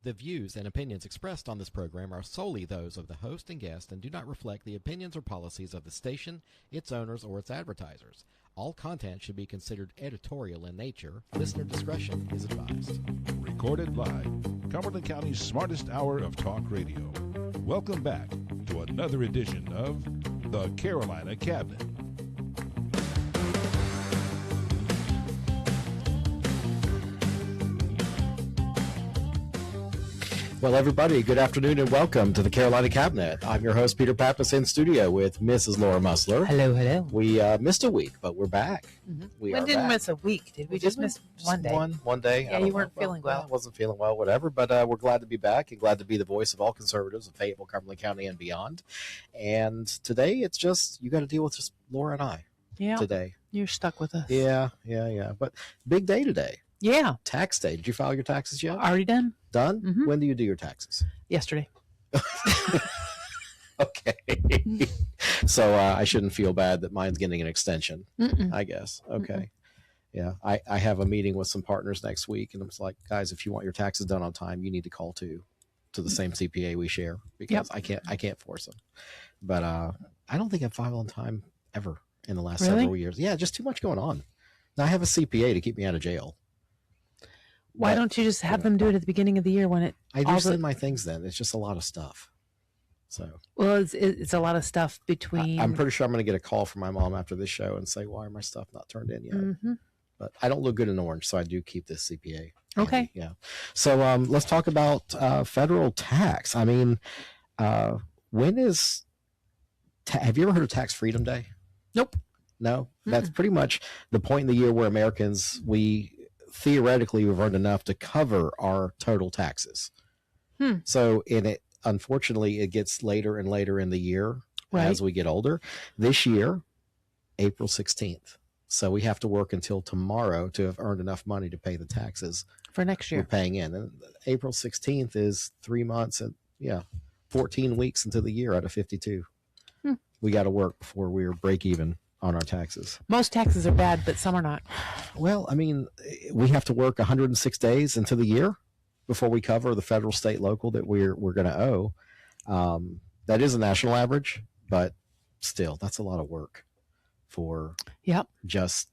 The views and opinions expressed on this program are solely those of the host and guest and do not reflect the opinions or policies of the station, its owners, or its advertisers. All content should be considered editorial in nature. Listener discretion is advised. Recorded live, Cumberland County's smartest hour of talk radio. Welcome back to another edition of the Carolina Cabinet. Well, everybody, good afternoon and welcome to the Carolina Cabinet. I'm your host, Peter Pappas, in studio with Mrs. Laura Mussler. Hello, hello. We missed a week, but we're back. Mm-hmm. We didn't miss a week, did we? Just missed one day. One day. Yeah, you weren't feeling well. I wasn't feeling well, whatever, but we're glad to be back and glad to be the voice of all conservatives of Fayetteville, Cumberland County, and beyond. And today, it's just, you got to deal with just Laura and I today. You're stuck with us. Yeah. But big day today. Yeah. Tax day. Did you file your taxes yet? Already done. Done? Mm-hmm. When do you do your taxes? Yesterday. Okay. So I shouldn't feel bad that mine's getting an extension, I guess. Okay. Yeah. I have a meeting with some partners next week, and it's like, guys, if you want your taxes done on time, you need to call to the same CPA we share, because I can't force them. But I don't think I've filed on time ever in the last several years. Yeah, just too much going on. Now I have a CPA to keep me out of jail. Why don't you just have them do it at the beginning of the year when I do send my things then. It's just a lot of stuff. So it's a lot of stuff between. I'm pretty sure I'm going to get a call from my mom after this show and say, why are my stuff not turned in yet? But I don't look good in orange, so I do keep this CPA. Okay. Yeah. So let's talk about federal tax. I mean, when is have you ever heard of Tax Freedom Day? Nope. No? That's pretty much the point in the year where Americans, theoretically we've earned enough to cover our total taxes. So unfortunately it gets later and later in the year as we get older. This year, April 16th. So we have to work until tomorrow to have earned enough money to pay the taxes for next year. We're paying in. And April 16th is 3 months and 14 weeks into the year out of 52. We got to work before we're break even on our taxes. Most taxes are bad, but some are not. Well, I mean, we have to work 106 days into the year before we cover the federal, state, local that we're going to owe. That is a national average, but still, that's a lot of work for just.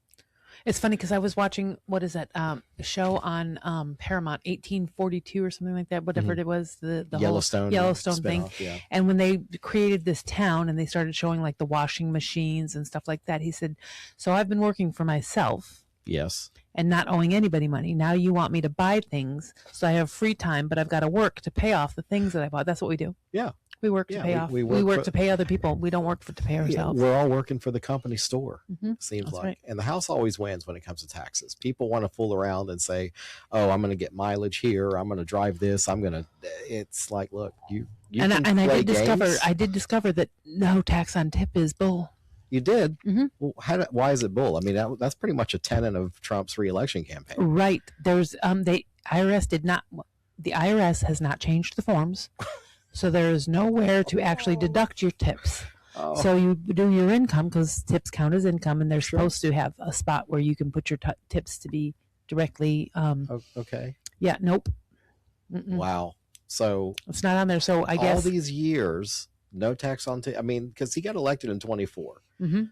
It's funny because I was watching, what is that, a show on Paramount, 1842 or something like that, whatever it was, the Yellowstone thing. Yeah. And when they created this town and they started showing like the washing machines and stuff like that, he said, so I've been working for myself. Yes. And not owing anybody money. Now you want me to buy things, so I have free time, but I've got to work to pay off the things that I bought. That's what we do. Yeah. We work to pay off. We work to pay other people. We don't work to pay ourselves. We're all working for the company store, seems That's like. right. And the house always wins when it comes to taxes. People want to fool around and say, oh, I'm going to get mileage here. I'm going to drive this. It's like, look, you and can I play did discover that no tax on tip is bull. You did? Well, why is it bull? I mean, that's pretty much a tenet of Trump's reelection campaign. Right. There's the IRS has not changed the forms. So there is nowhere to actually deduct your tips. So you do your income, because tips count as income, and they're supposed to have a spot where you can put your tips to be directly. Okay. Yeah. Nope. Wow. So it's not on there. So I guess all these years, no tax on I mean, because he got elected in 24.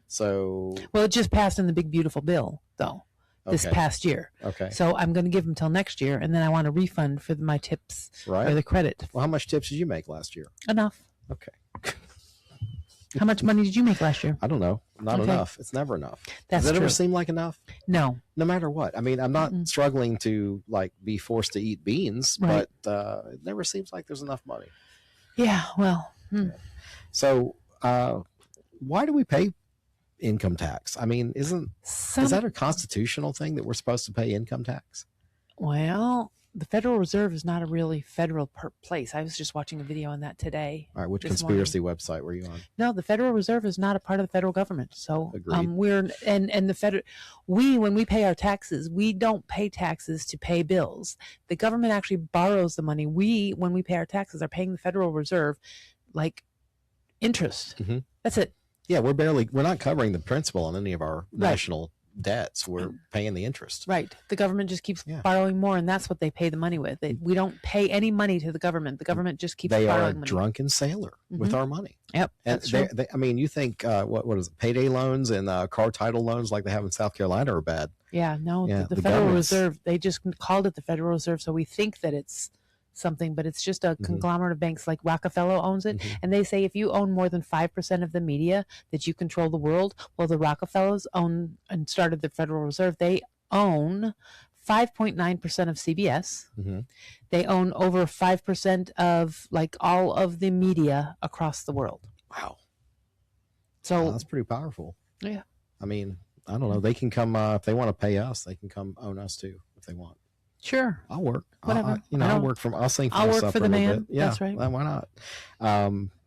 So it just passed in the big beautiful bill, though. This past year. Okay. So I'm going to give them till next year, and then I want a refund for my tips or the credit. Well, how much tips did you make last year? Enough. Okay. How much money did you make last year? I don't know. Not enough. It's never enough. Does that ever seem like enough? No. No matter what. I mean, I'm not struggling to be forced to eat beans, but it never seems like there's enough money. Yeah. Well. So why do we pay income tax? I mean, is that a constitutional thing that we're supposed to pay income tax? Well, the Federal Reserve is not a really federal place. I was just watching a video on that today. All right, which conspiracy website were you on? No, the Federal Reserve is not a part of the federal government. So Agreed. when we pay our taxes, we don't pay taxes to pay bills. The government actually borrows the money. When we pay our taxes, are paying the Federal Reserve like interest. That's it. Yeah, we're not covering the principal on any of our national debts. We're paying the interest. Right. The government just keeps borrowing more, and that's what they pay the money with. We don't pay any money to the government. The government just keeps borrowing money. They are a drunken sailor with our money. Yep. And I mean, you think what is it? Payday loans and car title loans like they have in South Carolina are bad. Yeah. No. Yeah, the Federal Reserve. They just called it the Federal Reserve, so we think that it's something, but it's just a conglomerate of banks. Like Rockefeller owns it, and they say if you own more than 5% of the media, that you control the world. Well, the Rockefellers own and started the Federal Reserve. They own 5.9% of CBS. They own over 5% of like all of the media across the world. Wow. So that's pretty powerful. Yeah. I mean, I don't know. They can come if they want to pay us. They can come own us too if they want. Sure. I'll work. Whatever. I'll work from. I'll sing for I'll myself work for the man. Yeah, that's right. Why not?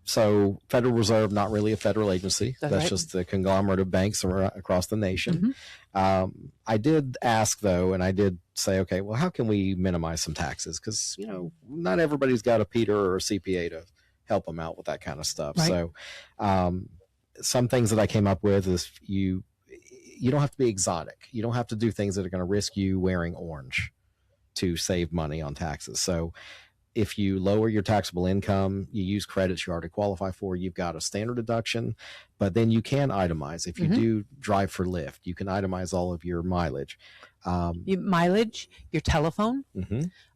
So Federal Reserve, not really a federal agency. That's right. Just the conglomerate of banks across the nation. I did ask though, and I did say, okay, well, how can we minimize some taxes? Because not everybody's got a Peter or a CPA to help them out with that kind of stuff. Right. So some things that I came up with is you don't have to be exotic. You don't have to do things that are going to risk you wearing orange to save money on taxes. So if you lower your taxable income, you use credits you already qualify for, you've got a standard deduction, but then you can itemize. If you do drive for Lyft, you can itemize all of your mileage. Your mileage, your telephone.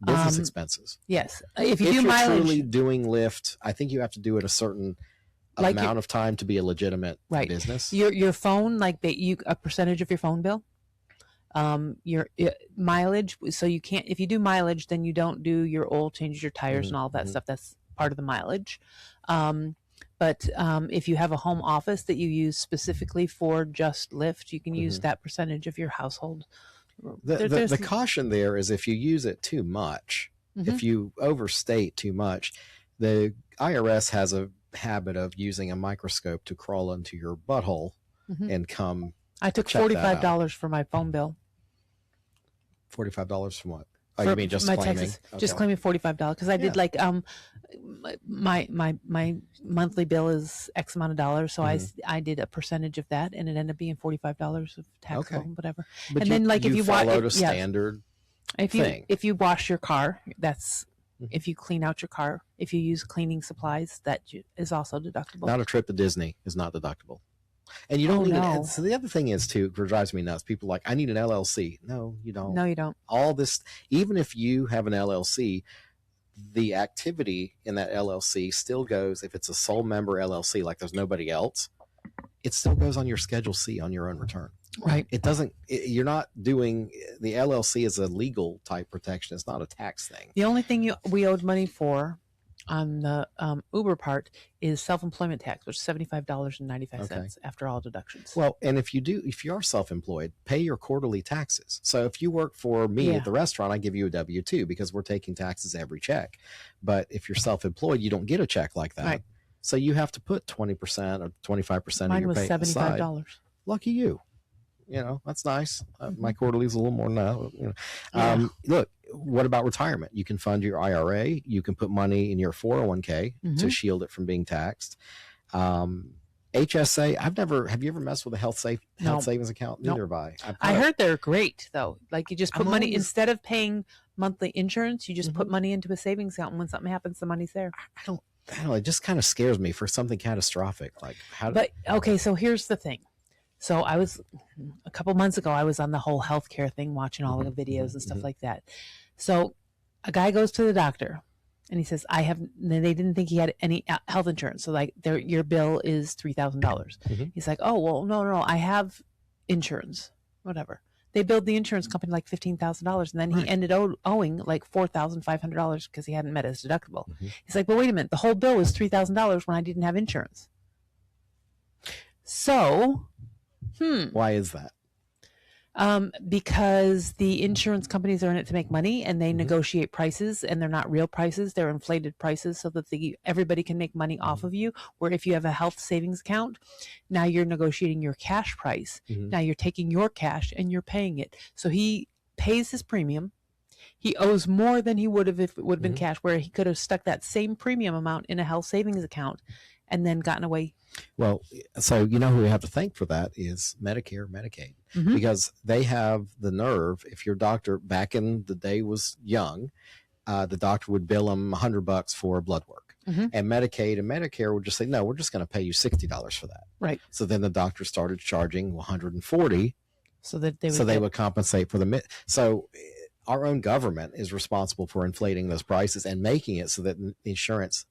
Business expenses. Yes. If you're mileage, truly doing Lyft, I think you have to do it a certain amount of time to be a legitimate business. Your phone, like a percentage of your phone bill. Your mileage, so you can't, if you do mileage, then you don't do your oil changes, your tires and all that stuff. That's part of the mileage. But if you have a home office that you use specifically for just Lyft, you can use that percentage of your household. The caution there is if you use it too much, if you overstate too much, the IRS has a habit of using a microscope to crawl into your butthole and come. I took $45 for my phone bill. $45 from what? Oh, you mean just my claiming? Texas, just claiming $45 because I did like my monthly bill is X amount of dollars, so I did a percentage of that, and it ended up being $45 of tax, whatever. But and then like if you followed a standard thing. If you wash your car, that's if you clean out your car, if you use cleaning supplies, that is also deductible. Not a trip to Disney is not deductible. And you don't need so the other thing is too, it drives me nuts. People are like, I need an LLC. No, you don't. No, you don't. All this, even if you have an LLC, the activity in that LLC still goes, if it's a sole member LLC, like there's nobody else, it still goes on your Schedule C on your own return. Right. It doesn't, you're not doing, the LLC is a legal type protection. It's not a tax thing. The only thing we owed money for on the Uber part is self-employment tax, which is $75.95 after all deductions. Well, and if you are self-employed, pay your quarterly taxes. So if you work for me at the restaurant, I give you a W-2 because we're taking taxes every check. But if you're self-employed, you don't get a check like that. Right. So you have to put 20% or 25% of your pay aside. Mine was $75. Lucky you. That's nice. My quarterly is a little more now. Look, what about retirement? You can fund your IRA. You can put money in your 401k to shield it from being taxed. HSA, have you ever messed with a health savings account? Neither have I. I heard they're great though. Like you just put money, instead of paying monthly insurance, you just put money into a savings account, and when something happens, the money's there. I don't know. It just kind of scares me for something catastrophic. Like so here's the thing. So I was, a couple months ago, I was on the whole healthcare thing, watching all of the videos and stuff like that. So a guy goes to the doctor and he says, they didn't think he had any health insurance. So like your bill is $3,000. He's like, oh, well, no, I have insurance, whatever. They billed the insurance company like $15,000. And then he ended owing like $4,500 because he hadn't met his deductible. He's like, but wait a minute, the whole bill was $3,000 when I didn't have insurance. So... Why is that? Because the insurance companies are in it to make money, and they negotiate prices, and they're not real prices. They're inflated prices so that everybody can make money off of you. Where if you have a health savings account, now you're negotiating your cash price. Now you're taking your cash and you're paying it. So he pays his premium. He owes more than he would have if it would have been cash, where he could have stuck that same premium amount in a health savings account and then gotten away. Well, so you know who we have to thank for that is Medicare, Medicaid, because they have the nerve. If your doctor back in the day was young, the doctor would bill them $100 for blood work, and Medicaid and Medicare would just say, no, we're just going to pay you $60 for that. Right. So then the doctor started charging $140, so that they would compensate for the. So our own government is responsible for inflating those prices and making it so that insurance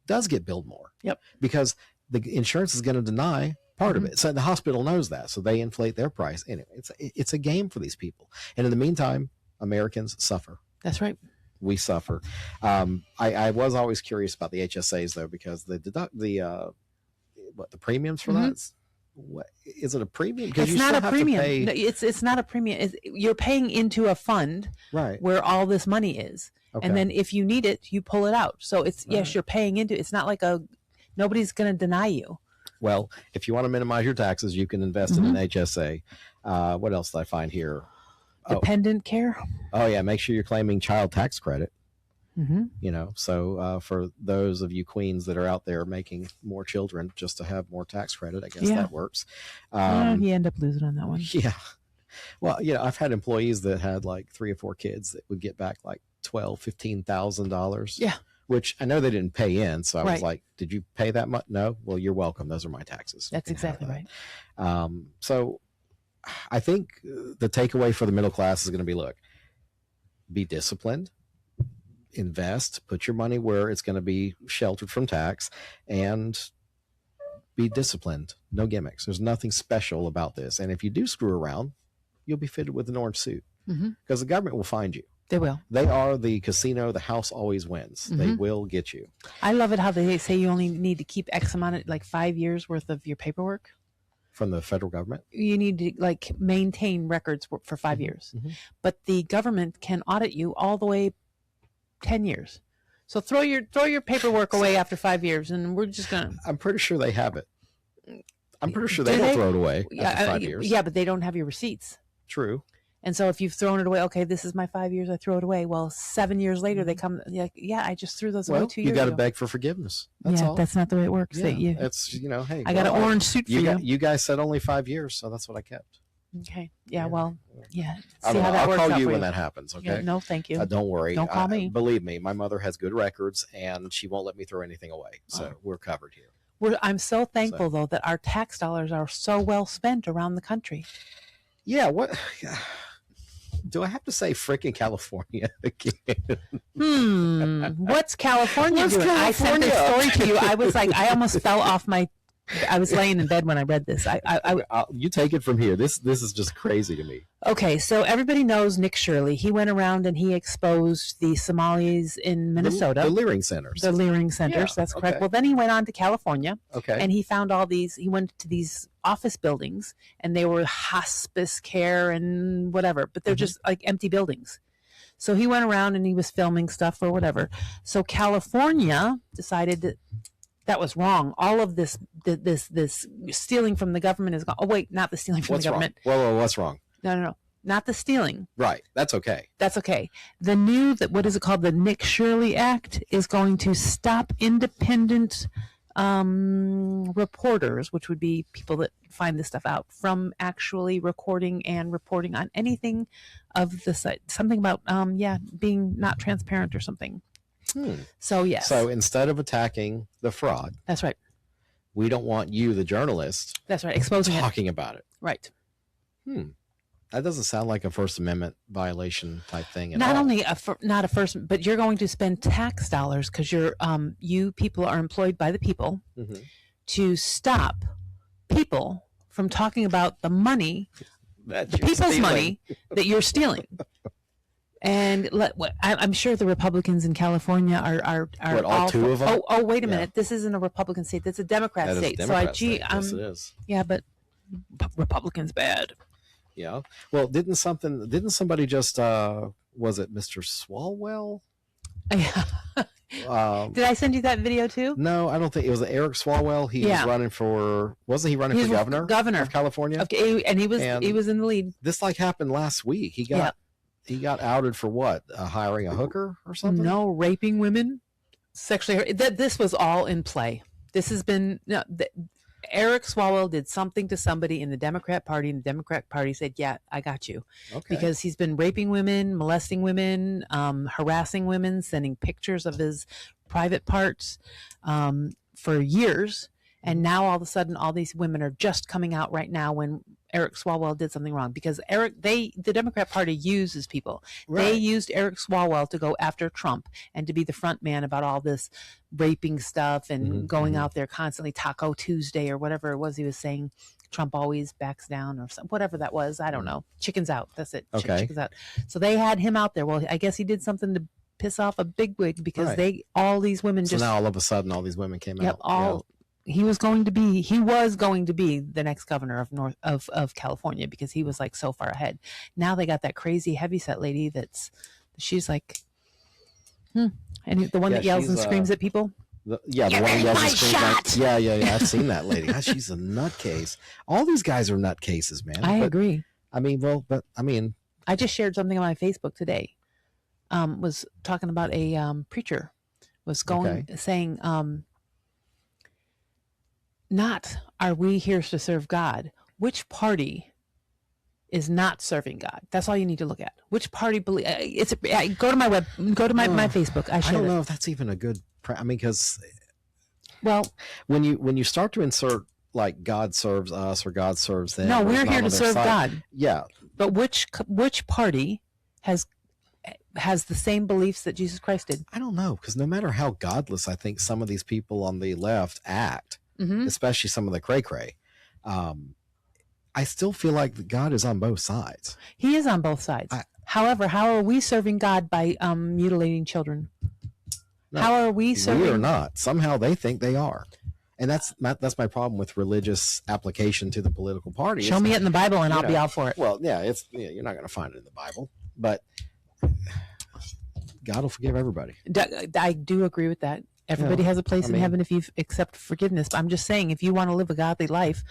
does get billed more. Yep. Because the insurance is going to deny part of it. So the hospital knows that. So they inflate their price. Anyway, it's a game for these people. And in the meantime, Americans suffer. That's right. We suffer. I was always curious about the HSAs though, because they deduct the premiums for that. What is it, a premium? It's not a premium. No, it's not a premium. You're paying into a fund, right, where all this money is, and then if you need it, you pull it out. So it's yes, you're paying into. It's not like nobody's going to deny you. Well, if you want to minimize your taxes, you can invest in an HSA. What else did I find here? Dependent care. Oh yeah, make sure you're claiming child tax credit. You know, so for those of you queens that are out there making more children just to have more tax credit, I guess that works. You end up losing on that one. Yeah. Well, you know, I've had employees that had like 3 or 4 kids that would get back like $12,000-$15,000. Yeah. Which I know they didn't pay in. So I was like, did you pay that much? No. Well, you're welcome. Those are my taxes. That's exactly right. So I think the takeaway for the middle class is going to be, look, be disciplined, invest, put your money where it's going to be sheltered from tax, and be disciplined. No gimmicks. There's nothing special about this. And if you do screw around, you'll be fitted with an orange suit because the government will find you. They will. They are the casino. The house always wins. They will get you. I love it how they say you only need to keep X amount of, like 5 years worth of your paperwork. From the federal government? You need to like maintain records for 5 years. But the government can audit you all the way 10 years. So throw your paperwork away after 5 years, and we're just gonna. I'm pretty sure they have it. I'm pretty sure they don't throw it away after 5 years. Yeah, but they don't have your receipts. True. And so if you've thrown it away, okay, this is my 5 years, I throw it away. Well, 7 years later, they come, like, yeah, I just threw those away 2 years ago. You got to beg for forgiveness. That's all. That's not the way it works. Yeah, that's, you know, hey. I got an orange suit for you. You guys said only 5 years, so that's what I kept. Okay. Yeah, well, yeah. See how that works out for you. I'll call you when that happens, okay? Yeah, no, thank you. Don't worry. Don't call me. Believe me, my mother has good records, and she won't let me throw anything away. So we're covered here. I'm so thankful, though, that our tax dollars are so well spent around the country. Yeah, what... Do I have to say frickin' California again? What's California doing? California? I sent this story to you. I was like, I almost fell off my... I was laying in bed when I read this. You take it from here. This is just crazy to me. Okay, so everybody knows Nick Shirley. He went around and he exposed the Somalis in Minnesota. The Leering Centers. The Leering Centers, that's correct. Well, then he went on to California. Okay. And he found he went to these office buildings, and they were hospice care and whatever, but they're just like empty buildings. So he went around and he was filming stuff or whatever. So California decided that was wrong. All of this stealing from the government is gone. Oh wait, not the stealing from the government. Wrong? Whoa, what's wrong? No, not the stealing. Right, that's okay. That's okay. The new what is it called? The Nick Shirley Act is going to stop independent reporters, which would be people that find this stuff out, from actually recording and reporting on anything of the site. Something about being not transparent or something. So yes. So instead of attacking the fraud, that's right. We don't want you, the journalist, that's right, exposing talking about it. Right. That doesn't sound like a First Amendment violation type thing at not all. Only not a first, but you're going to spend tax dollars because you people are employed by the people to stop people from talking about the money, the people's money that you're stealing. And I'm sure the Republicans in California are all two of them? Oh, wait a minute. This isn't a Republican state. That's a Democrat state. Yes, it is. Yeah, but Republicans bad. Yeah. Well, didn't somebody just was it Mr. Swalwell? Yeah. Did I send you that video too? No, I don't think it was Eric Swalwell. He was running for for governor of California? Okay, and he was in the lead. This happened last week. He got outed for what? Hiring a hooker or something? No, raping women, sexually. This was all in play This has been Eric Swalwell did something to somebody in the Democrat Party, and the Democrat Party said, "Yeah, I got you," because he's been raping women, molesting women, harassing women, sending pictures of his private parts for years. And now all of a sudden, all these women are just coming out right now when Eric Swalwell did something wrong, because the Democrat Party uses people. Right. They used Eric Swalwell to go after Trump and to be the front man about all this raping stuff and going out there constantly, Taco Tuesday or whatever it was he was saying. Trump always backs down or something, whatever that was. I don't know. Chickens out. That's it. Okay. Chickens out. So they had him out there. Well, I guess he did something to piss off a bigwig, because all these women so now all of a sudden all these women came out. He was going to be the next governor of California, because he was like so far ahead. Now they got that crazy heavyset lady she's like, and the one that yells and screams at people. The one that yells and screams. Yeah. I've seen that lady. She's a nutcase. All these guys are nutcases, man. I agree. I mean, I just shared something on my Facebook today. Was talking about a preacher was saying, not are we here to serve God? Which party is not serving God? That's all you need to look at. Which party go to my my Facebook. I don't know if that's even a good. Because when you start to insert like God serves us or God serves them. No, we're here to serve God. Yeah, but which party has the same beliefs that Jesus Christ did? I don't know, because no matter how godless I think some of these people on the left act, especially some of the cray-cray, I still feel like God is on both sides. He is on both sides. However, how are we serving God by mutilating children? No, how are we serving? We are not. Somehow they think they are. And that's my problem with religious application to the political party. Show me it in the Bible and I'll be out for it. Well, you're not going to find it in the Bible, but God will forgive everybody. I do agree with that. Everybody has a place in heaven if you accept forgiveness. But I'm just saying, if you want to live a godly life.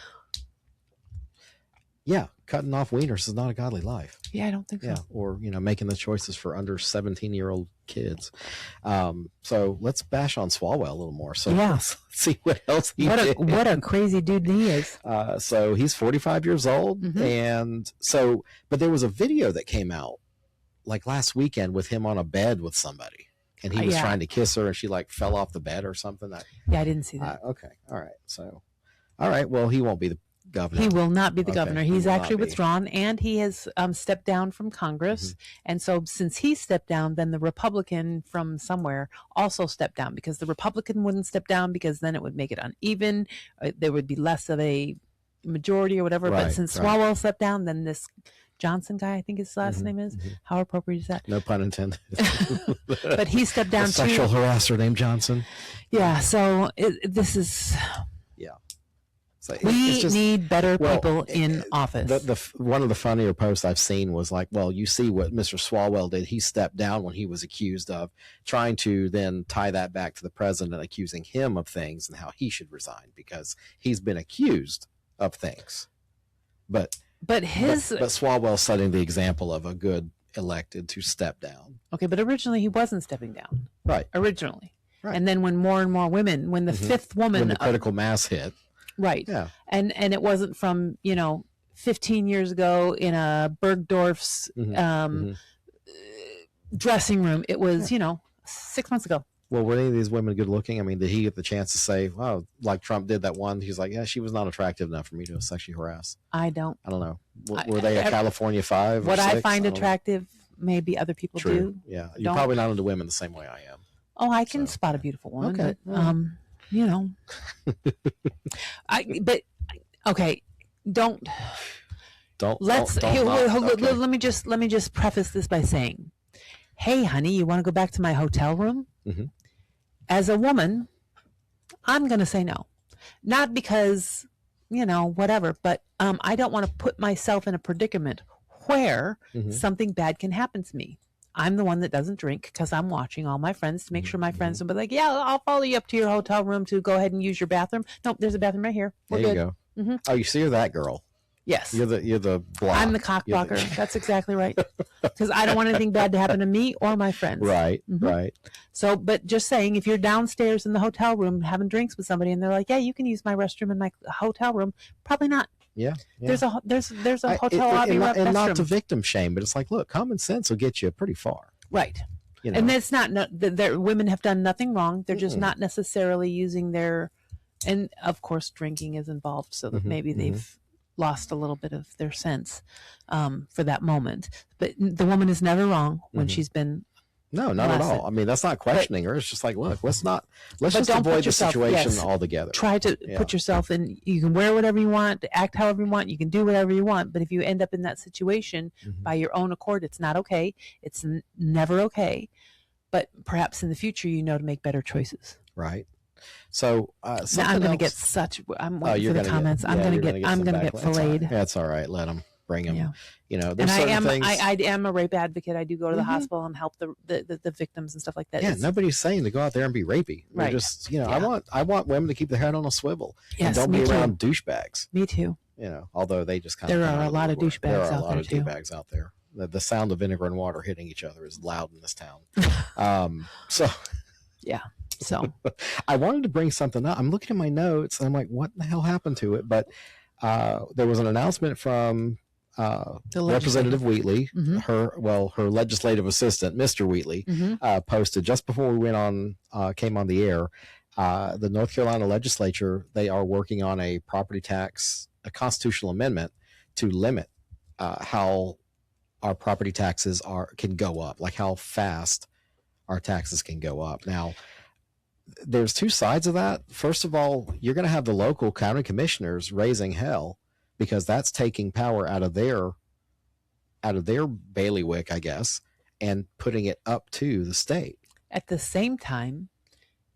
Yeah, cutting off wieners is not a godly life. Yeah, I don't think so. Yeah, or making the choices for under 17-year-old kids. So let's bash on Swalwell a little more. So let's see what else he did. What a crazy dude he is. So he's 45 years old, and but there was a video that came out like last weekend with him on a bed with somebody, and he was trying to kiss her, and she like fell off the bed or something. I didn't see that. Okay, all right. Well, he won't be the governor. He will not be the governor. He's actually withdrawn, and he has stepped down from Congress. And so since he stepped down, then the Republican from somewhere also stepped down, because the Republican wouldn't step down because then it would make it uneven. There would be less of a majority or whatever. But since Swalwell stepped down, then this Johnson guy, I think his last name is. How appropriate is that? No pun intended. But he stepped down too. A sexual harasser named Johnson. Yeah. So this is. Yeah. So we need better people in office. One of the funnier posts I've seen was like, well, you see what Mr. Swalwell did. He stepped down when he was accused of trying to then tie that back to the president, accusing him of things and how he should resign because he's been accused of things. But Swalwell setting the example of a good elected to step down. Okay, but originally he wasn't stepping down. Right. Originally. Right. And then when more and more women, when the fifth woman... When the critical mass hit. Right. Yeah. And it wasn't from, 15 years ago in a Bergdorf's dressing room. It was, 6 months ago. Well, were any of these women good looking? I mean, did he get the chance to say, wow, like Trump did that one? He's like, yeah, she was not attractive enough for me to sexually harass. I don't know. Were they a California 5 or what 6? I find attractive, maybe other people do. Yeah. You're probably not into women the same way I am. Oh, I can spot a beautiful woman. Okay. But, okay, don't. Let me just preface this by saying, hey, honey, you want to go back to my hotel room? Mm-hmm. As a woman, I'm going to say no. Not because, whatever, but I don't want to put myself in a predicament where something bad can happen to me. I'm the one that doesn't drink because I'm watching all my friends to make sure my friends will be like, yeah, I'll follow you up to your hotel room to go ahead and use your bathroom. Nope, there's a bathroom right here. We're there good. You go. Oh, you see her, that girl. Yes. You're the block. I'm the cock You're blocker. That's exactly right. Because I don't want anything bad to happen to me or my friends. Right, right. So, but just saying, if you're downstairs in the hotel room having drinks with somebody and they're like, yeah, you can use my restroom in my hotel room, probably not. Yeah. There's a hotel lobby and not restroom. to victim shame, but it's like, look, common sense will get you pretty far. Right. You know? And it's not, women have done nothing wrong. They're just not necessarily using their, and of course, drinking is involved, so that maybe they've lost a little bit of their sense for that moment. But the woman is never wrong when she's been. No, not at all. I mean, that's not questioning her. It's just like, look, let's just avoid the situation altogether. Try to put yourself in. You can wear whatever you want, act however you want, you can do whatever you want. But if you end up in that situation by your own accord, it's not okay. It's never okay. But perhaps in the future, to make better choices. Right. So now I'm going to get such. I'm waiting for the comments. I'm going to get filleted. That's all right. Let them. Bring them. Yeah. There's certain things. I am a rape advocate. I do go to the hospital and help the victims and stuff like that. Yeah, nobody's saying to go out there and be rapey. Right. Just I want women to keep their head on a swivel and don't be around douchebags. Me too. Although they just kind of. There are a lot of douchebags out there. There are a lot of douchebags out there. The sound of vinegar and water hitting each other is loud in this town. So I wanted to bring something up. I'm looking at my notes and I'm like, what the hell happened to it? But there was an announcement from Representative Wheatley, her legislative assistant, Mr. Wheatley, posted just before we came on the air. The North Carolina legislature, they are working on a property tax, a constitutional amendment to limit how our property taxes can go up, like how fast our taxes can go up. Now, there's two sides of that. First of all, you're going to have the local county commissioners raising hell because that's taking power out of their bailiwick, I guess, and putting it up to the state. At the same time,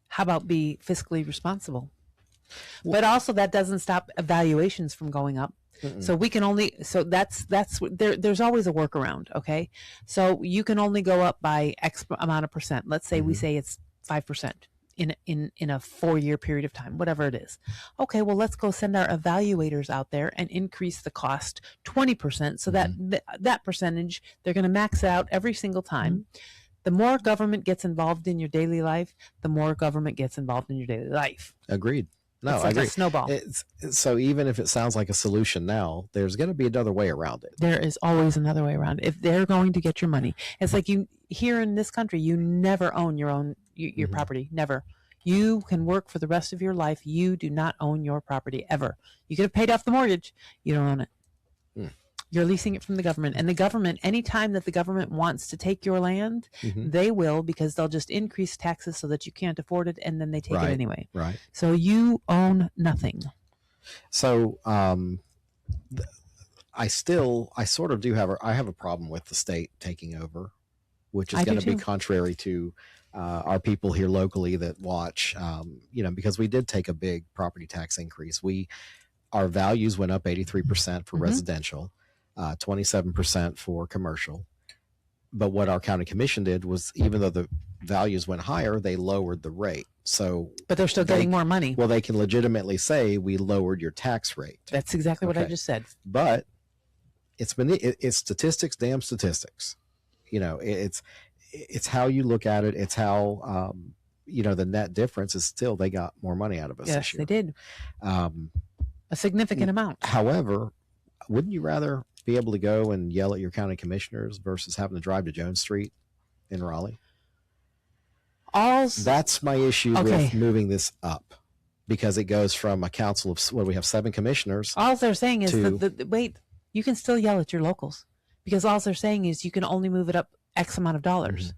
how about be fiscally responsible? But also that doesn't stop evaluations from going up. So we can only, there's always a workaround. Okay. So you can only go up by X amount of percent. Let's say we say it's 5% in a 4-year period of time, whatever it is. Okay. Well, let's go send our evaluators out there and increase the cost 20%. So that percentage, they're going to max it out every single time. The more government gets involved in your daily life, the more government gets involved in your daily life. Agreed. No, it's like I agree. A snowball. So even if it sounds like a solution now, there's going to be another way around it. There is always another way around it. If they're going to get your money, it's like here in this country, you never own your property. Never. You can work for the rest of your life. You do not own your property ever. You could have paid off the mortgage. You don't own it. You're leasing it from the government. And the government, anytime that the government wants to take your land, they will, because they'll just increase taxes so that you can't afford it, and then they take it anyway. Right. So you own nothing. So I sort of do have a problem with the state taking over, which is going to be contrary to our people here locally that watch, because we did take a big property tax increase. Our values went up 83% for residential. 27% for commercial. But what our county commission did was, even though the values went higher, they lowered the rate. But they're still getting more money. Well, they can legitimately say, we lowered your tax rate. That's exactly what I just said. But it's statistics, damn statistics. It's how you look at it. It's how, the net difference is still, they got more money out of us this year. Yes, they did. A significant amount. However, wouldn't you rather be able to go and yell at your county commissioners versus having to drive to Jones Street in Raleigh? That's my issue with moving this up, because it goes from a council of, we have 7 commissioners. All they're saying is wait, you can still yell at your locals, because all they're saying is you can only move it up X amount of dollars.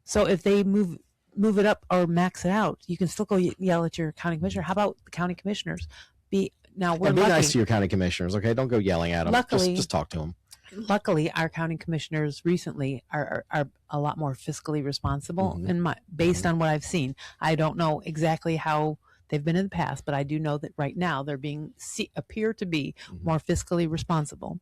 So if they move it up or max it out, you can still go yell at your county commissioner. How about the county commissioners? Now we're be nice to your county commissioners, okay? Don't go yelling at them. Luckily, just talk to them. Luckily, our county commissioners recently are a lot more fiscally responsible, based on what I've seen. I don't know exactly how they've been in the past, but I do know that right now they're appear to be more fiscally responsible.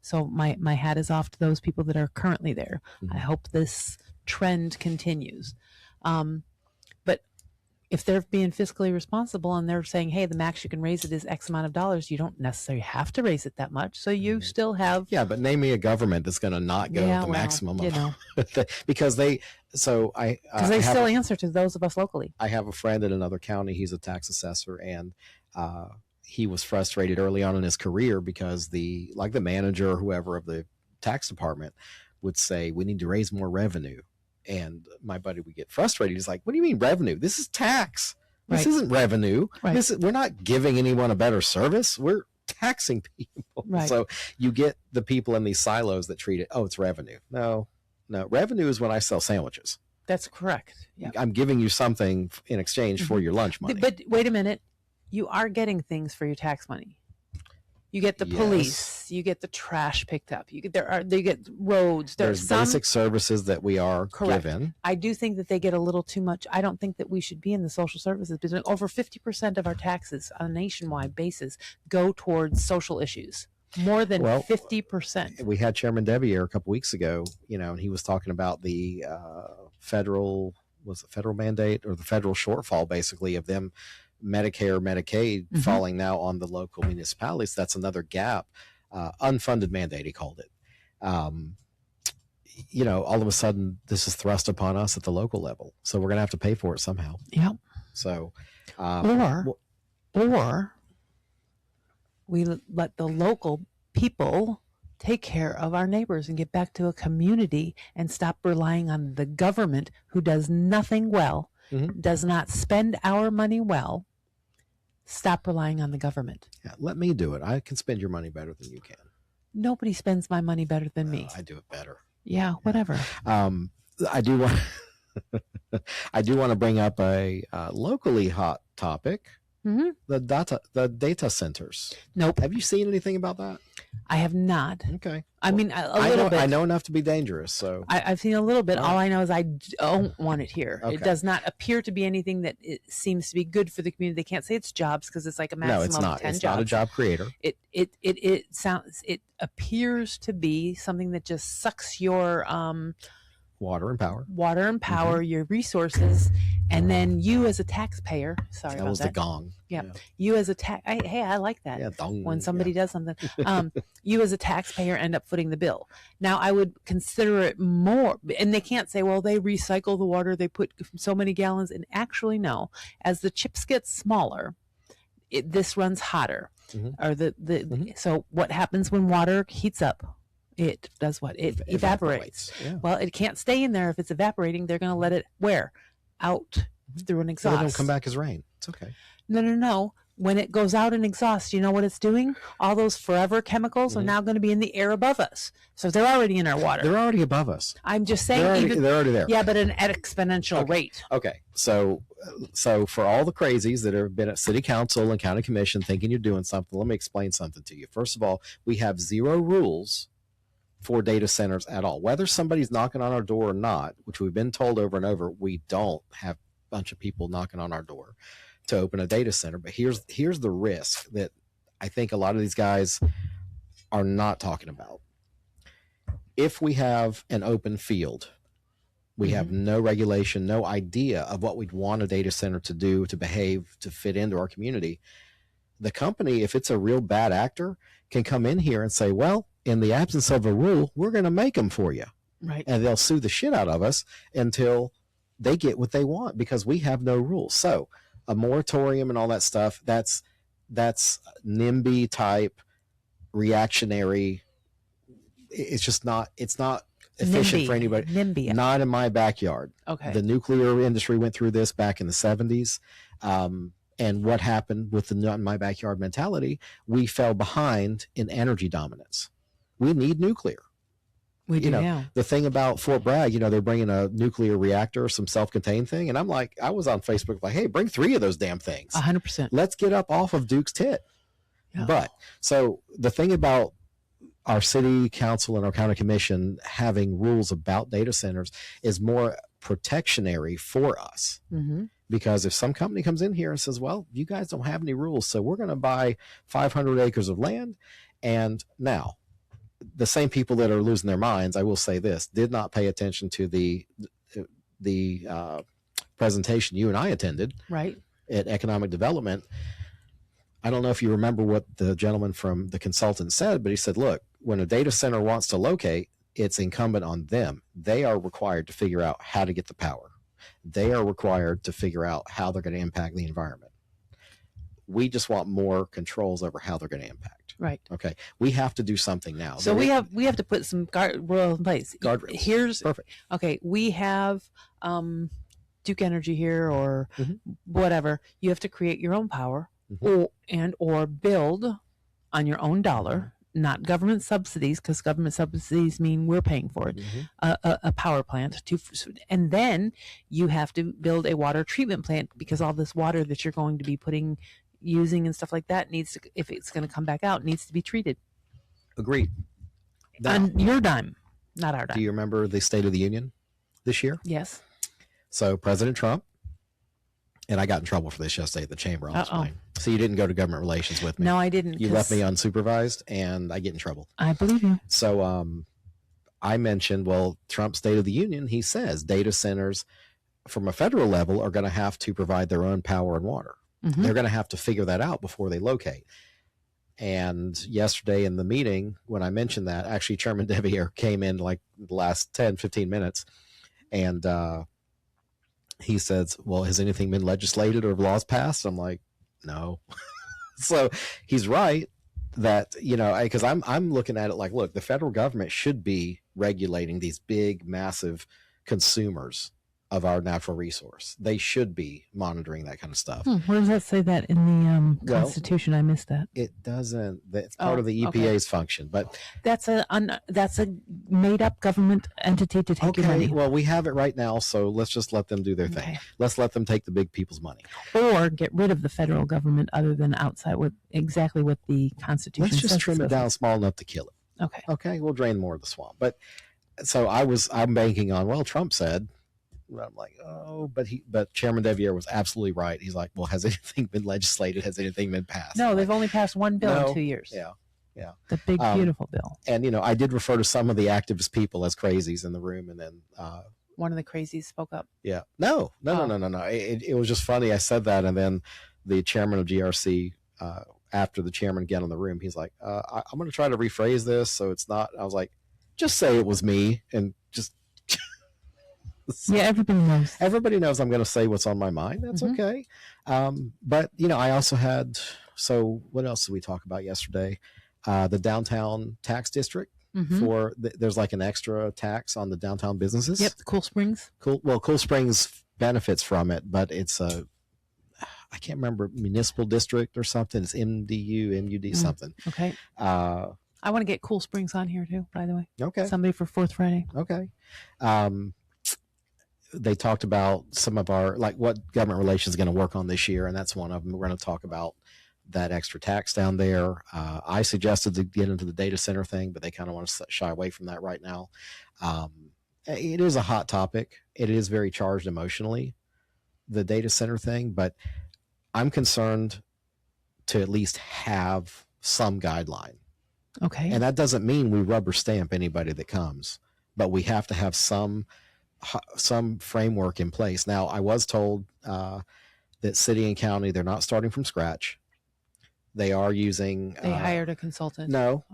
So my hat is off to those people that are currently there. I hope this trend continues. But if they're being fiscally responsible and they're saying, hey, the max you can raise it is X amount of dollars, you don't necessarily have to raise it that much. So you still have. Yeah, but name me a government that's going to not go the maximum. Because they still answer to those of us locally. I have a friend in another county. He's a tax assessor, and he was frustrated early on in his career because the manager or whoever of the tax department would say, we need to raise more revenue. And my buddy would get frustrated. He's like, what do you mean revenue? This is tax. This isn't revenue. Right. We're not giving anyone a better service. We're taxing people. Right. So you get the people in these silos that treat it, it's revenue. No, revenue is when I sell sandwiches. That's correct. Yeah. I'm giving you something in exchange for your lunch money. But wait a minute. You are getting things for your tax money. You get the police, you get the trash picked up. You get roads. There's basic services that we are given. I do think that they get a little too much. I don't think that we should be in the social services business. Over 50% of our taxes on a nationwide basis go towards social issues. More than 50%. We had Chairman Devier a couple weeks ago, and he was talking about the federal mandate or the federal shortfall, basically, of them Medicare, Medicaid falling now on the local municipalities. That's another gap. Unfunded mandate, he called it. All of a sudden, this is thrust upon us at the local level. So we're going to have to pay for it somehow. Yeah. So, or we let the local people take care of our neighbors and get back to a community and stop relying on the government, who does nothing well, does not spend our money well. Stop relying on the government. Yeah, let me do it. I can spend your money better than you can. Nobody spends my money better than me. I do it better. Yeah, whatever. I do want to bring up a locally hot topic. The data centers. Nope. Have you seen anything about that? I have not. Okay. I mean, a little bit. I know enough to be dangerous. So I've seen a little bit. All I know is I don't want it here. Okay. It does not appear to be anything that it seems to be good for the community. They can't say it's jobs because it's like a maximum of 10 jobs. It's not a job creator. It appears to be something that just sucks your water and power, your resources, and then you as a taxpayer. Sorry, that was the gong. Yeah. You as a I like that. Yeah, dong, when somebody does something. You as a taxpayer end up footing the bill. Now, I would consider it more, and they can't say, well, they recycle the water, they put so many gallons, and actually no. As the chips get smaller, this runs hotter. Or so what happens when water heats up? It does what? It evaporates. Yeah. Well, it can't stay in there if it's evaporating. They're going to let it out through an exhaust. So they don't come back as rain. It's okay. No. When it goes out in exhaust, you know what it's doing? All those forever chemicals are now going to be in the air above us. So they're already in our water. They're already above us. I'm just saying. They're already there. Yeah, but at an exponential rate. Okay. So for all the crazies that have been at city council and county commission thinking you're doing something, let me explain something to you. First of all, we have zero rules for data centers at all. Whether somebody's knocking on our door or not, which we've been told over and over, we don't have a bunch of people knocking on our door to open a data center. But here's the risk that I think a lot of these guys are not talking about. If we have an open field, we have no regulation, no idea of what we'd want a data center to do, to behave, to fit into our community. The company, if it's a real bad actor, can come in here and say, well, in the absence of a rule, we're going to make them for you. Right. And they'll sue the shit out of us until they get what they want because we have no rules. So a moratorium and all that stuff, that's NIMBY type reactionary. It's not efficient for anybody. NIMBY. Not in my backyard. Okay. The nuclear industry went through this back in the 70s. And what happened with the not in my backyard mentality, we fell behind in energy dominance. We need nuclear. We do now. The thing about Fort Bragg, they're bringing a nuclear reactor, some self-contained thing. And I'm like, I was on Facebook like, hey, bring 3 of those damn things. 100%. Let's get up off of Duke's tit. Yeah. But so the thing about our city council and our county commission having rules about data centers is more protectionary for us. Because if some company comes in here and says, well, you guys don't have any rules, so we're going to buy 500 acres of land. And now the same people that are losing their minds, I will say this, did not pay attention to the presentation you and I attended Right. at Economic Development, I don't know if you remember what the gentleman from the consultant said, but he said, look, when a data center wants to locate, it's incumbent on them. They are required to figure out how to get the power. They are required to figure out how they're going to impact the environment. We just want more controls over how they're going to impact. Right. Okay. We have to do something now. So we have to put some guardrails in place. Guardrails. Here's perfect. Okay. We have Duke Energy here or whatever. You have to create your own power or build on your own dollar, not government subsidies, because government subsidies mean we're paying for it. A power plant and then you have to build a water treatment plant, because all this water that you're going to be using and stuff like that needs to, if it's going to come back out, needs to be treated. Agreed. Now, on your dime, not our dime. Do you remember the State of the Union this year? Yes. So President Trump, and I got in trouble for this yesterday at the chamber. So you didn't go to government relations with me. No, I didn't. You left me unsupervised, and I get in trouble. I believe you. So I mentioned, well, Trump's State of the Union, he says data centers from a federal level are going to have to provide their own power and water. They're going to have to figure that out before they locate. And yesterday in the meeting, when I mentioned that, actually Chairman Devier came in like the last 10, 15 minutes, and he says, well, has anything been legislated or laws passed? I'm like, no. So he's right that, because I'm looking at it like, look, the federal government should be regulating these big, massive consumers of our natural resource. They should be monitoring that kind of stuff. Where does that say that in the Constitution? I missed that. It doesn't. It's part of the EPA's function, but that's a made up government entity to take your money. Well, we have it right now, so let's just let them do their thing. Let's let them take the big people's money, or get rid of the federal government, other than outside with exactly what the Constitution. Let's just trim it down small enough to kill it. Okay, we'll drain more of the swamp. But so I'm banking on, well, Trump said. I'm like, but Chairman Devier was absolutely right. He's like, well, has anything been legislated? Has anything been passed? No, they've only passed one bill in 2 years. Yeah. The big, beautiful bill. And, I did refer to some of the activist people as crazies in the room. And then one of the crazies spoke up. Yeah. No. It was just funny. I said that. And then the chairman of GRC, after the chairman got in the room, he's like, I'm going to try to rephrase this. So it's not, I was like, just say it was me and just. Yeah, everybody knows. Everybody knows I'm going to say what's on my mind. That's okay. But, I also had, so what else did we talk about yesterday? The downtown tax district there's like an extra tax on the downtown businesses. Yep, Cool Springs. Cool Springs benefits from it, but it's I can't remember, municipal district or something. It's MUD something. Okay. I want to get Cool Springs on here too, by the way. Okay. Somebody for Fourth Friday. Okay. They talked about some of our, like what government relations is going to work on this year. And that's one of them. We're going to talk about that extra tax down there. I suggested to get into the data center thing, but they kind of want to shy away from that right now. It is a hot topic. It is very charged emotionally, the data center thing, but I'm concerned to at least have some guideline. Okay. And that doesn't mean we rubber stamp anybody that comes, but we have to have some framework in place. Now, I was told that city and county, they're not starting from scratch. They are using. They hired a consultant. No.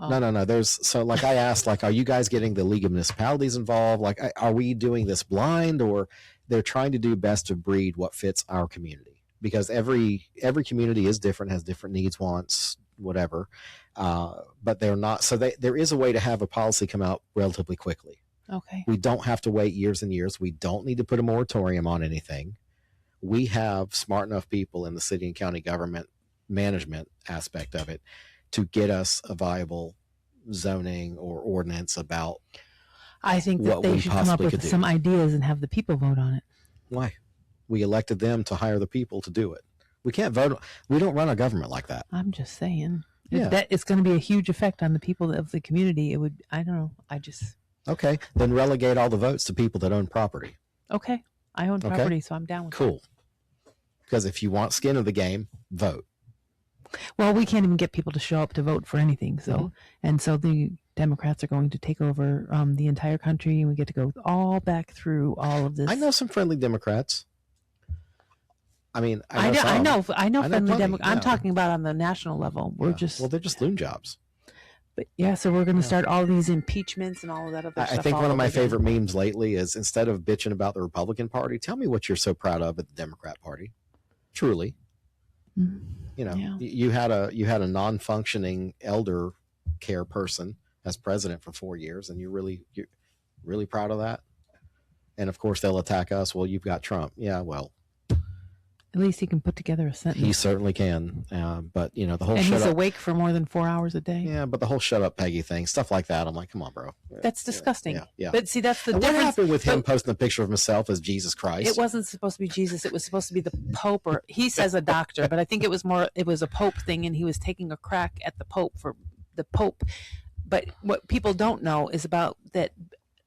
There's I asked, are you guys getting the League of Municipalities involved? Are we doing this blind, or they're trying to do best of breed what fits our community? Because every community is different, has different needs, wants, whatever. But they're not. So there is a way to have a policy come out relatively quickly. Okay. We don't have to wait years and years. We don't need to put a moratorium on anything. We have smart enough people in the city and county government management aspect of it to get us a viable zoning or ordinance about. I think that they should come up with some ideas and have the people vote on it. Why? We elected them to hire the people to do it. We can't vote. We don't run a government like that. I'm just saying. Yeah. That it's going to be a huge effect on the people of the community. It would. I don't know. Okay, then relegate all the votes to people that own property. Okay, I own property, so I'm down with that. Cool. Because if you want skin of the game, vote. Well, we can't even get people to show up to vote for anything. So, and so the Democrats are going to take over the entire country, and we get to go all back through all of this. I know some friendly Democrats. I mean, I know friendly plenty, Democrats. I'm yeah. talking about on the national level. We're Yeah. just well, they're just loon jobs. But yeah, so we're going to Yeah. start all these impeachments and all of that other stuff. I think all one of my over again. favorite memes lately is instead of bitching about the Republican Party, tell me what you're so proud of at the Democrat Party. Truly, you know, Yeah. you had a non-functioning elder care person as president for 4 years, and you're really proud of that. And of course, they'll attack us. Well, you've got Trump. Yeah, well, At least he can put together a sentence. he certainly can. But you know, the whole and shut he's up. awake for more than 4 hours a day. Yeah, but the whole shut up Peggy thing, stuff like that. I'm like, come on, bro. That's disgusting. Yeah. But see, that's the And what difference. happened with him posting a picture of himself as Jesus Christ? It wasn't supposed to be Jesus. It was supposed to be the Pope, or he says a doctor, but I think it was a Pope thing, and he was taking a crack at the Pope for the Pope. But what people don't know is about that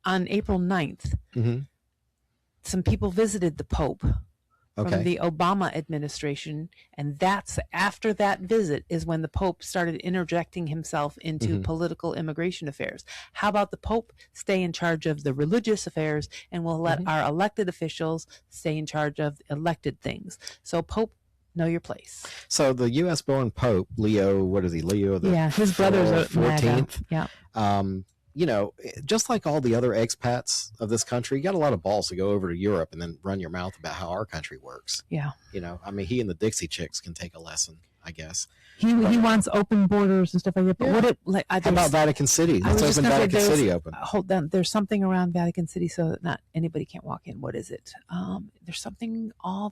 on April 9th, Mm-hmm. some people visited the Pope from Okay. the Obama administration, and that's after that visit is when the Pope started interjecting himself into Mhm. political immigration affairs. How about the Pope stay in charge of the religious affairs, and we'll let Mhm. our elected officials stay in charge of elected things. So Pope, know your place. So the U.S. born Pope Leo, what is he? Leo the Yeah, his brothers are 14th. Yeah, You know, just like all the other expats of this country, you got a lot of balls to go over to Europe and then run your mouth about how our country works. yeah. You know, I mean, he and the Dixie Chicks can take a lesson, I guess. He wants open borders and stuff like that. But Yeah. what it like? How about Vatican City? I was Let's just open gonna say Vatican City open. Hold on. There's something around Vatican City so that not anybody can't walk in. What is it? There's something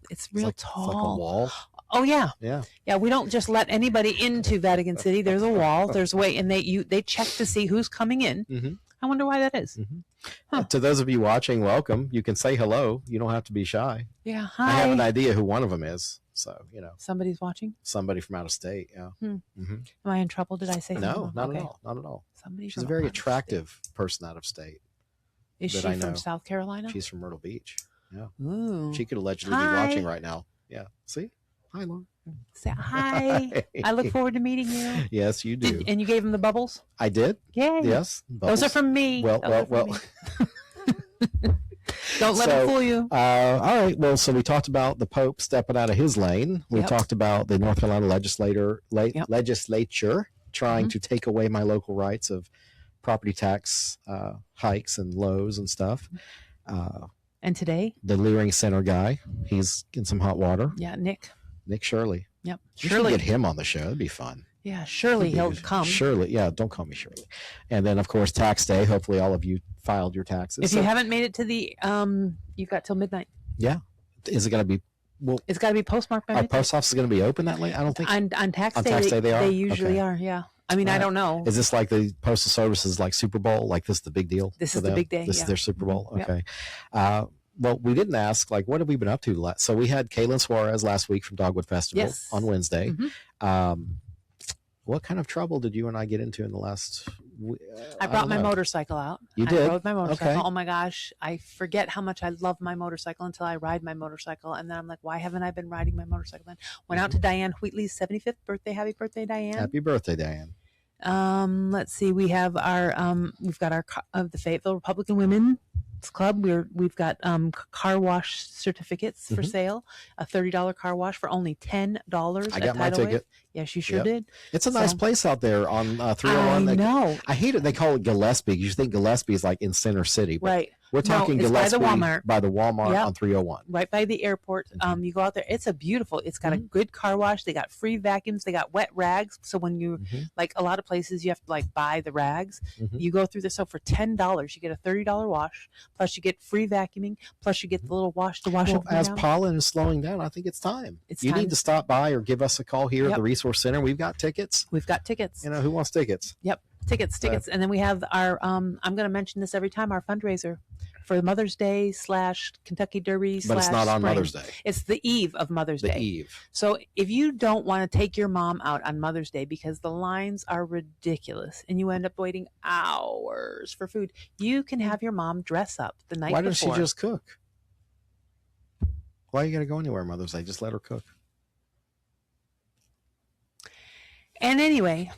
it's real It's like a tall. wall. Oh yeah. Yeah. Yeah, we don't just let anybody into Vatican City. There's a wall. There's a way, and they check to see who's coming in. Mm-hmm. I wonder why that is. Mm-hmm. Huh. To those of you watching, welcome. You can say hello. You don't have to be shy. Yeah. I have an Hi. idea who one of them is. So, you know, Somebody's watching. somebody from out of state. Yeah. Hmm. Mm-hmm. Am I in trouble? Did I say No, something? not Okay. at all. Not at all. Somebody. She's a from very out of attractive person out of state. state. Is that she I know. from South Carolina? She's from Myrtle Beach. Yeah. Ooh. She could allegedly Hi. be watching right now. Yeah. See? Hi, Lauren. Say hi. I look forward to meeting you. Yes, you do. And you gave him the bubbles? I did. Yay. Yes. Those are from me. Well, Those are well, from well. me. Don't let So, them fool you. All right. Well, so we talked about the Pope stepping out of his lane. We Yep. talked about the North Carolina legislature trying Mhm. to take away my local rights of property tax hikes and lows and stuff. And today, The Leering Center guy, he's in some hot water. yeah, Nick. Nick Shirley. Yep. We should Shirley. get him on the show. It'd be fun. Yeah, surely he'll come. Shirley. Yeah, don't call me Shirley. And then, of course, tax day. Hopefully, all of you filed your taxes. If you haven't made it to the, you've got till midnight. Is it going to be? Well, It's got to be postmarked by our midnight. post office is going to be open that late. I don't think. On tax On day, tax day they are? usually Okay. are. Yeah. I mean, All I right. don't know. Is this like the postal services, like Super Bowl? Like this is the big deal? This for is the them? big day, This is yeah. their Super Bowl. Yep. Okay. Well, we didn't ask. Like, what have we been up to? So we had Kaylin Suarez last week from Dogwood Festival Yes. on Wednesday. Mhm. What kind of trouble did you and I get into in the last? I brought don't my know. motorcycle out. You I did? rode my motorcycle. Okay. Oh my gosh. I forget how much I love my motorcycle until I ride my motorcycle. And then I'm like, why haven't I been riding my motorcycle then? Went out to Diane Wheatley's 75th birthday. Happy birthday, Diane. Happy birthday, Diane. Let's see. We have we've got our the Fayetteville Republican Women's Club. We've got car wash certificates for Mhm. sale. A $30 car wash for only $10. I got my ticket. Yes, you sure Yep. did. It's a nice So- place out there on 301. I know. I hate it. They call it Gillespie. You think Gillespie is like in Center City, but Right. we're talking it's by the Gillespie Walmart. by the Walmart Yep. on 301. Right by the airport. Mhm. You go out there. It's it's got a good car wash. They got free vacuums. They got wet rags. So when you Mhm. like a lot of places, you have to like buy the rags. Mhm. You go through this. So for $10, you get a $30 wash. Plus you get free vacuuming. Plus you get the little wash to wash Well, everything as down. pollen is slowing down, I think it's time. It's you time. need to stop by or give us a call here at Yep. the Resource Center. We've got tickets. We've got tickets. You know, who wants tickets? Tickets. And then we have our, I'm going to mention this every time, our fundraiser for Mother's Day / Kentucky Derby / But it's not on spring. Mother's Day. It's the eve of Mother's The Day. eve. So if you don't want to take your mom out on Mother's Day because the lines are ridiculous and you end up waiting hours for food, you can have your mom dress up the night Why before. doesn't she just cook? Why you got to go anywhere Mother's Day? Just let her cook. And anyway,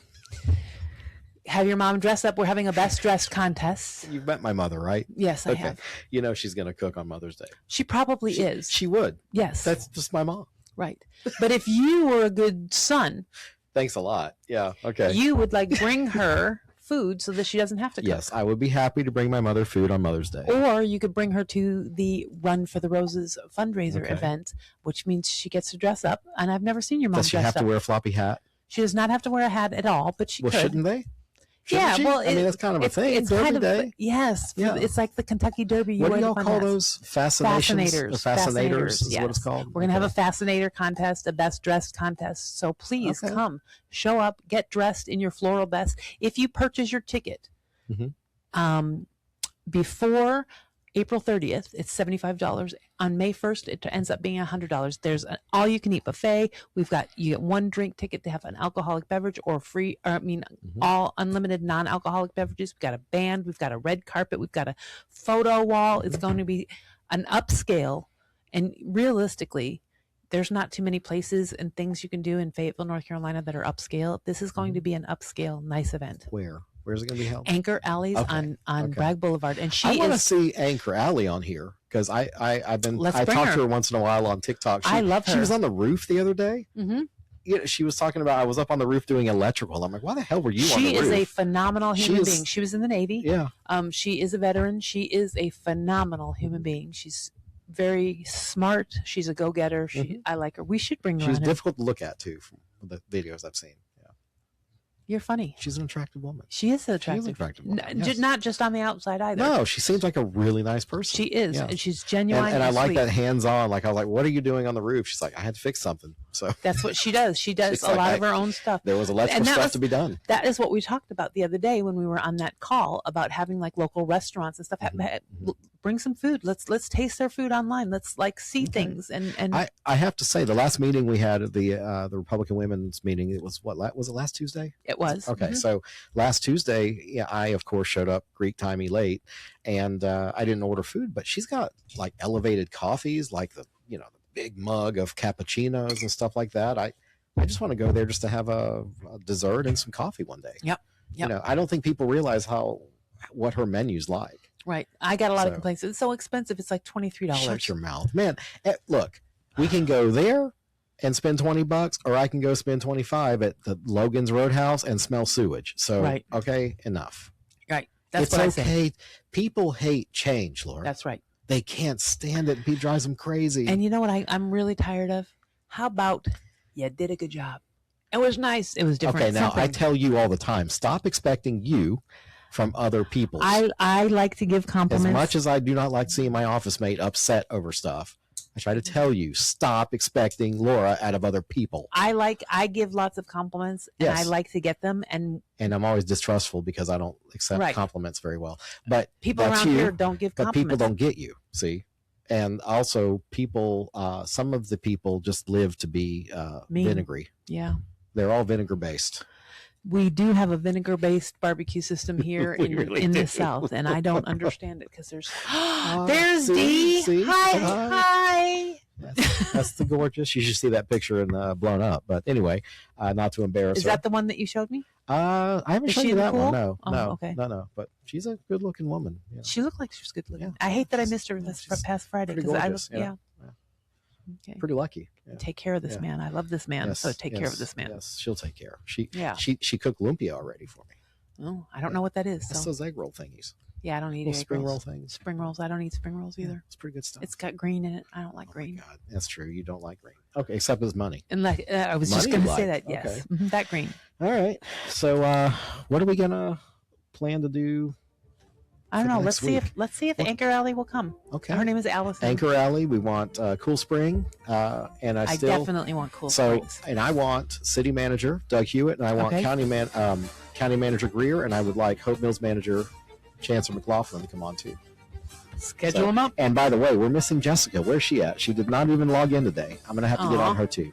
have your mom dress up. We're having a best dressed contest. You've met my mother, right? Yes, I have. You know she's going to cook on Mother's Day. She probably She- is. She would. Yes. That's just my mom. Right. But if you were a good son, Thanks a lot. Yeah. Okay. you would like bring her food so that she doesn't have to cook. Yes, I would be happy to bring my mother food on Mother's Day. Or you could bring her to the Run for the Roses fundraiser Okay. event, which means she gets to dress up. And I've never seen your mom Does she dressed have to up. wear a floppy hat? She does not have to wear a hat at all, but she Well, could. shouldn't they? Yeah, Shouldn't she? well, I mean, that's kind of a thing. It's Derby kind of Day. yes. Yeah. It's like the Kentucky Derby. You What do wear the y'all fun call hats. those? Fascinations? Fascinators. Or fascinators is Yes. what it's called. We're gonna have a fascinator contest, a best dressed contest. So please Okay. come, show up, get dressed in your floral best. If you purchase your ticket before April 30th, it's $75. On May 1st, it ends up being $100. There's an all-you-can-eat buffet. You get one drink ticket to have an alcoholic beverage or free, or all unlimited non-alcoholic beverages. We've got a band. We've got a red carpet. We've got a photo wall. It's going to be an upscale. And realistically, there's not too many places and things you can do in Fayetteville, North Carolina that are upscale. This is going to be an upscale, nice event. Where's it going to be held? Anchor Alley's Okay. on Bragg Boulevard, and I want to is. see Anchor Alley on here because I Let's talk bring to her. her once in a while on TikTok. I love She her. was on the roof the other day. Mm-hmm. You know, she was talking about I was up on the roof doing electrical. I'm like, why the hell were you on the She roof? is a phenomenal human She is- being. She was in the Navy. Yeah. She is a veteran. She is a phenomenal human being. She's very smart. She's a go-getter. I like her. We should bring her She's on. difficult to look at too from the videos I've seen. Yeah. You're funny. She's an attractive woman. She is She attractive. is an attractive woman. Yes. Not just on the outside either. No, she seems like a really nice person. She is. Yeah. And she's genuine. And I like sweet. that hands-on. Like I was like, "What are you doing on the roof?" She's like, "I had to fix something." So That's what she does. She does She's a like, lot of her own stuff. there was electrical And that stuff was- to be done. That is what we talked about the other day when we were on that call about having like local restaurants and stuff. Bring some food. Let's taste their food online. Let's like see things and I have to say, the last meeting we had at the Republican Women's meeting, it was was it last Tuesday? it was Okay, so last Tuesday, yeah, I of course showed up Greek timey late, and I didn't order food, but she's got like elevated coffees, like the big mug of cappuccinos and stuff like that. I just want to go there just to have a dessert and some coffee one day. Yep. I don't think people realize what her menu's like. Right. I got a lot of So- complaints. It's so expensive. It's like $23. Shut your mouth, man. Look, we can go there and spend $20, or I can go spend 25 at the Logan's Roadhouse and smell sewage. So, Right. okay, enough. Right. That's It's what I say. okay. People hate change, Laura. That's right. They can't stand it. It drives them crazy. And you know what I'm really tired of? How about you did a good job? It was nice. It was different. Okay, now I Something. tell you all the time, stop expecting you from other people. I like to give compliments. As much as I do not like seeing my office mate upset over stuff, I try to tell you, stop expecting Laura out of other people. I give lots of compliments and Yes. I like to get them, and And I'm always distrustful because I don't accept Right. compliments very well. But people that's around you, here don't give but compliments. people don't get you, see? And also people, some of the people just live to be Mean. vinegary. Yeah. They're all vinegar based. We do have a vinegar-based barbecue system here We really in do. the South, and I don't understand it because there's see? Dee. See? Hi, Hi. hi. That's the gorgeous. You should see that picture in Blown Up. But anyway, not to embarrass Is her. that the one that you showed me? I haven't Is shown she you in the that pool? one. No, Oh, no, okay. no. But she's a good-looking woman. Yeah. She looked like she was good looking. Yeah. I hate that I missed her Yeah, this she's past Friday pretty because I gorgeous, looked. yeah. Yeah. Okay. Pretty lucky. Yeah. Take care of this Yeah. man. I love this man. Yes, So take care of yes, this man. Yes, she'll take care. She cooked lumpia already for me. Oh, I don't know what that is. That's So those egg roll thingies. yeah, I don't eat Little egg spring roll rolls. things. Spring rolls. I don't eat spring rolls either. It's pretty good stuff. It's got green in it. I don't like Oh my green. God, that's true. You don't like green. Okay, except as money. And like I was just Money going to you say like. that. Yes, Okay. that green. All right. So, what are we gonna plan to do? I don't For know. next Let's see if What- Anchor Alley will come. Okay. Her name is Allison. Anchor Alley. We want Cool Spring, and I still. definitely want cool So, springs. and I want City Manager Doug Hewitt, and I want Okay. County Manager Greer, and I would like Hope Mills Manager Chancellor McLaughlin to come on too. Schedule So- them up. And by the way, we're missing Jessica. Where's she at? She did not even log in today. I'm gonna have to get Aw. on her too.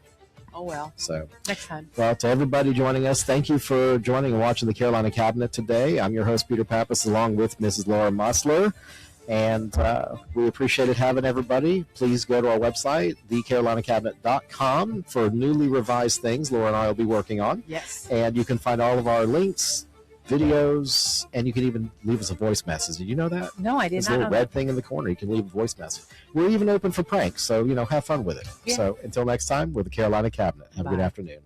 Oh well, So, next time. well, to everybody joining us, thank you for joining and watching the Carolina Cabinet today. I'm your host, Peter Pappas, along with Mrs. Laura Mussler. And we appreciated having everybody. Please go to our website, thecarolinacabinet.com, for newly revised things Laura and I will be working on. Yes. And you can find all of our links videos, and you can even leave us a voice message. Did you know that? No, I did This not little know red that. thing in the corner, you can leave a voice message. We're even open for pranks, so have fun with it. Yeah. So until next time, we're the Carolina Cabinet. Have a good Bye. afternoon.